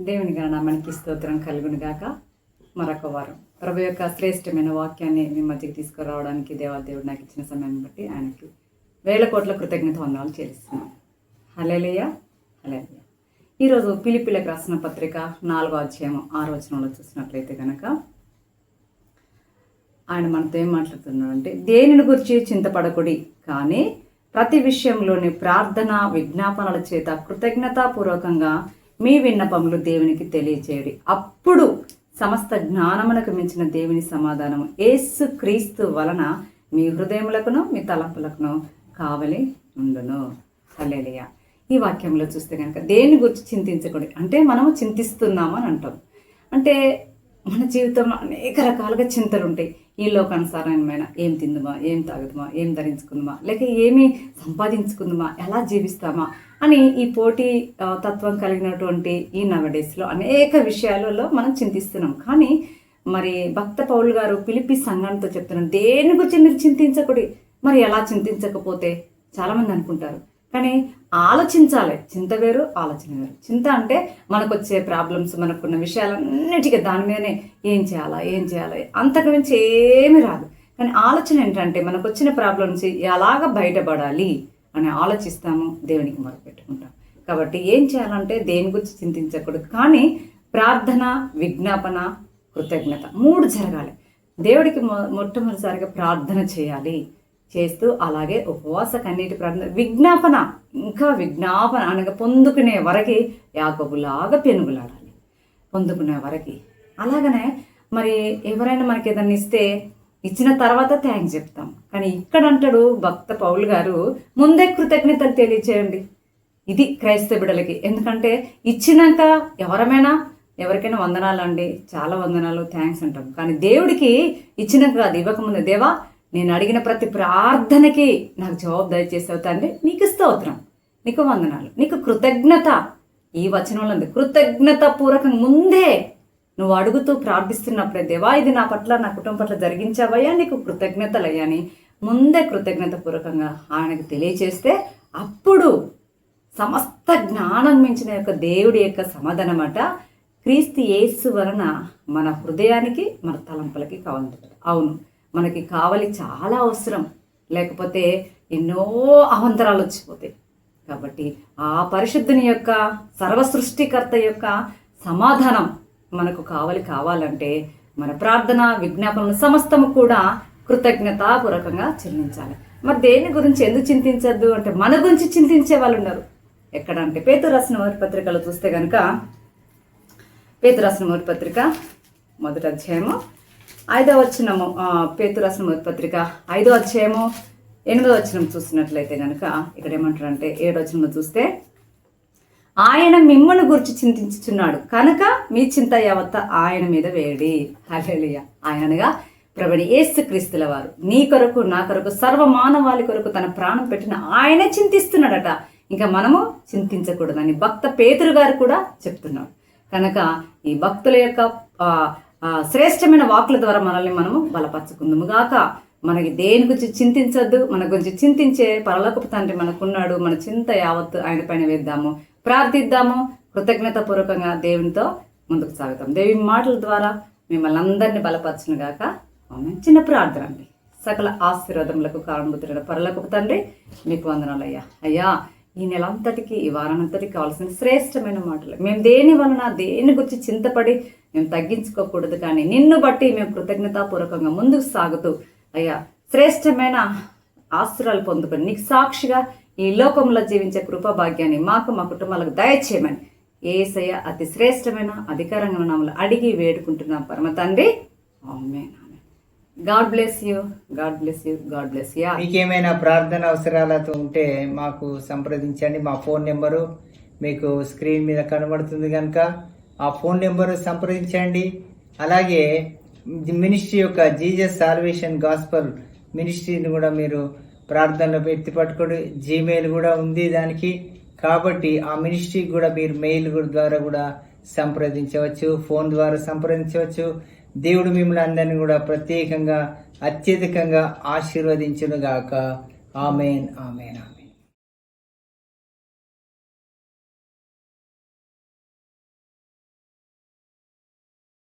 దేవుని నామానికి స్తోత్రం కలుగును గాక. మరొక వారం ప్రభు యొక్క శ్రేష్టమైన వాక్యాన్ని మీ మధ్యకి తీసుకురావడానికి దేవుడు నాకు ఇచ్చిన సమయాన్ని బట్టి ఆయనకి 1000 కోట్ల కృతజ్ఞత వందనాలు చెల్లిస్తున్నాను. హల్లెలూయా, హల్లెలూయా. ఈరోజు ఫిలిప్పీలకు రాసిన పత్రిక 4వ అధ్యాయం 6వ వచనంలో చూసినట్లయితే కనుక ఆయన మనతో ఏం మాట్లాడుతున్నాడంటే, దేనిని గురించి చింతపడకుడి, కానీ ప్రతి విషయంలోని ప్రార్థన విజ్ఞాపనల చేత కృతజ్ఞతాపూర్వకంగా మీ విన్నపములు దేవునికి తెలియచేయడి. అప్పుడు సమస్త జ్ఞానమునకు మించిన దేవుని సమాధానము యేసు క్రీస్తు వలన మీ హృదయములకును మీ తలంపులకును కావలి ఉండును. హల్లెలూయా. ఈ వాక్యంలో చూస్తే కనుక దేని గురించి చింతించకూడదు అంటే మనము చింతిస్తున్నాము అని అంటాం. అంటే మన జీవితంలో అనేక రకాలుగా చింతలు ఉంటాయి. ఈ లోకానుసారమైన ఏం తిందుమా, ఏం తాగుదామా, ఏం ధరించుకుందామా, లేక ఏమి సంపాదించుకుందామా, ఎలా జీవిస్తామా అని ఈ పోటీ తత్వం కలిగినటువంటి ఈ నవడేస్లో అనేక విషయాలలో మనం చింతిస్తున్నాం. కానీ మరి భక్త పౌలు గారు ఫిలిప్పీ సంఘంతో చెప్తున్నారు, దేని గురించి మీరు చింతించకూడదు. మరి ఎలా చింతించకపోతే చాలామంది అనుకుంటారు, కానీ ఆలోచించాలి. చింత వేరు, ఆలోచన వేరు. చింత అంటే మనకు వచ్చే ప్రాబ్లమ్స్, మనకున్న విషయాలన్నిటికీ దాని మీదనే ఏం చేయాలి అంతకు మించి ఏమీ రాదు. కానీ ఆలోచన ఏంటంటే మనకు వచ్చిన ప్రాబ్లమ్స్ ఎలాగ బయటపడాలి అని ఆలోచిస్తాము, దేవునికి మొరపెట్టుకుంటాం. కాబట్టి ఏం చేయాలంటే దేని గురించి చింతించకూడదు, కానీ ప్రార్థన విజ్ఞాపన కృతజ్ఞత 3 జరగాలి. దేవుడికి మొట్టమొదటిసారిగా ప్రార్థన చేయాలి. చేస్తూ అలాగే ఉపవాస కన్నీటి ప్రార్థన విజ్ఞాపన అనగా పొందుకునే వరకు యాకోబులాగా పెనుగులాడాలి. పొందుకునే వరకు అలాగనే మరి ఎవరైనా మనకి ఏదైనా ఇస్తే ఇచ్చిన తర్వాత థ్యాంక్స్ చెప్తాం. కానీ ఇక్కడ అంటాడు భక్త పౌలు గారు, ముందే కృతజ్ఞతలు తెలియచేయండి. ఇది క్రైస్తవ బిడ్డలకి. ఎందుకంటే ఇచ్చినాక ఎవరికైనా వందనాలు అండి, చాలా వందనాలు, థ్యాంక్స్ అంటాం. కానీ దేవుడికి ఇచ్చినాక కాదు, ఇవ్వకముందు దేవా నేను అడిగిన ప్రతి ప్రార్థనకి నాకు జవాబు దయచేసావు తండ్రి, నీకు స్తోత్రం, నీకు వందనాలు, నీకు కృతజ్ఞత. ఈ వచనంలో ఉంది కృతజ్ఞత పూర్వకంగా ముందే నువ్వు అడుగుతూ ప్రార్థిస్తున్నప్పుడే, దేవా ఇది నా పట్ల నా కుటుంబం పట్ల జరిగించావయ్యా, నీకు కృతజ్ఞతలయ్యా అని ముందే కృతజ్ఞత పూర్వకంగా ఆయనకు తెలియచేస్తే అప్పుడు సమస్త జ్ఞానం మించిన యొక్క దేవుడి యొక్క సమాధానం అట క్రీస్తు యేసు వలన మన హృదయానికి మన తలంపులకి కావాలి. అవును, మనకి కావాలి, చాలా అవసరం, లేకపోతే ఎన్నో అవంతరాలు వచ్చిపోతాయి. కాబట్టి ఆ పరిశుద్ధుని యొక్క సర్వసృష్టికర్త యొక్క సమాధానం మనకు కావాలంటే మన ప్రార్థన విజ్ఞాపనలు సమస్తము కూడా కృతజ్ఞతాపూర్వకంగా చెల్లించాలి. మరి దేని గురించి ఎందుకు చింతించద్దు అంటే మన గురించి చింతించే వాళ్ళు ఉన్నారు. ఎక్కడంటే పేతురు రాసిన మొదటి పత్రికలో చూస్తే కనుక పేతురు రాసిన మొదటి పత్రిక 1వ అధ్యాయము 5వ వచనము, పేతురు రాసిన మొదటి పత్రిక 5వ అధ్యాయము 8వ వచనం చూసినట్లయితే కనుక ఇక్కడ ఏమంటారంటే 7వ వచనంలో చూస్తే, ఆయన మిమ్మల్ని గురించి చింతించుచున్నాడు కనుక మీ చింత యావత్త ఆయన మీద వేడి. హల్లెలూయా. ఆయన అనగా ప్రభువైన యేసు క్రీస్తుల వారు నీ కొరకు నా కొరకు సర్వ మానవాళి కొరకు తన ప్రాణం పెట్టిన ఆయనే చింతిస్తున్నాడట. ఇంకా మనము చింతించకూడదని భక్త పేతురు గారు కూడా చెప్తున్నాడు. కనుక ఈ భక్తుల యొక్క శ్రేష్టమైన వాక్కుల ద్వారా మనల్ని మనము బలపరచుకుందాము గాక. మనకి దేని గురించి చింతించద్దు, మన గురించి చింతించే పరలోకపు తండ్రి మనకున్నాడు. మన చింత యావత్తు ఆయన పైన వేద్దాము, ప్రార్థిద్దాము, కృతజ్ఞత పూర్వకంగా దేవునితో ముందుకు సాగుతాం. దేవి మాటల ద్వారా మిమ్మల్ని అందరినీ బలపరచును గాక. చిన్న ప్రార్థన అండి. సకల ఆశీర్వాదములకు కారణభూతుడైన పరలోకపు తండ్రి మీకు వందనాలు అయ్యా. అయ్యా, ఈ నెలంతటికి ఈ వారానంతటికి కావాల్సిన శ్రేష్టమైన మాటలు మేము దేని గురించి చింతపడి మేము తగ్గించుకోకూడదు, కానీ నిన్ను బట్టి మేము కృతజ్ఞతాపూర్వకంగా ముందుకు సాగుతూ అయ్యా శ్రేష్టమైన ఆస్తురాలు పొందుకొని నీకు సాక్షిగా ఈ లోకంలో జీవించే కృపాభాగ్యాన్ని మాకు మా కుటుంబాలకు దయచేయమని యేసయ్య అతి శ్రేష్టమైన అధికారంగా నామములో అడిగి వేడుకుంటున్నాం పరమ తండ్రి. Amen. God bless you, God bless you, God bless you. మీకేమైనా ప్రార్థన అవసరాలతో ఉంటే మాకు సంప్రదించండి. మా ఫోన్ నెంబరు మీకు స్క్రీన్ మీద కనబడుతుంది కనుక ఆ ఫోన్ నెంబరు సంప్రదించండి. అలాగే మినిస్ట్రీ యొక్క జీసస్ సాల్వేషన్ గాస్పల్ మినిస్ట్రీని కూడా మీరు ప్రార్థనలో పెట్టి పట్టుకోండి. జీమెయిల్ కూడా ఉంది దానికి. కాబట్టి ఆ మినిస్ట్రీకి కూడా మీరు మెయిల్ ద్వారా కూడా సంప్రదించవచ్చు, ఫోన్ ద్వారా సంప్రదించవచ్చు. దేవుడు మిమ్మల్ని అందరినీ కూడా ప్రత్యేకంగా అత్యధికంగా ఆశీర్వదించును గాక. ఆమేన్, ఆమేన్.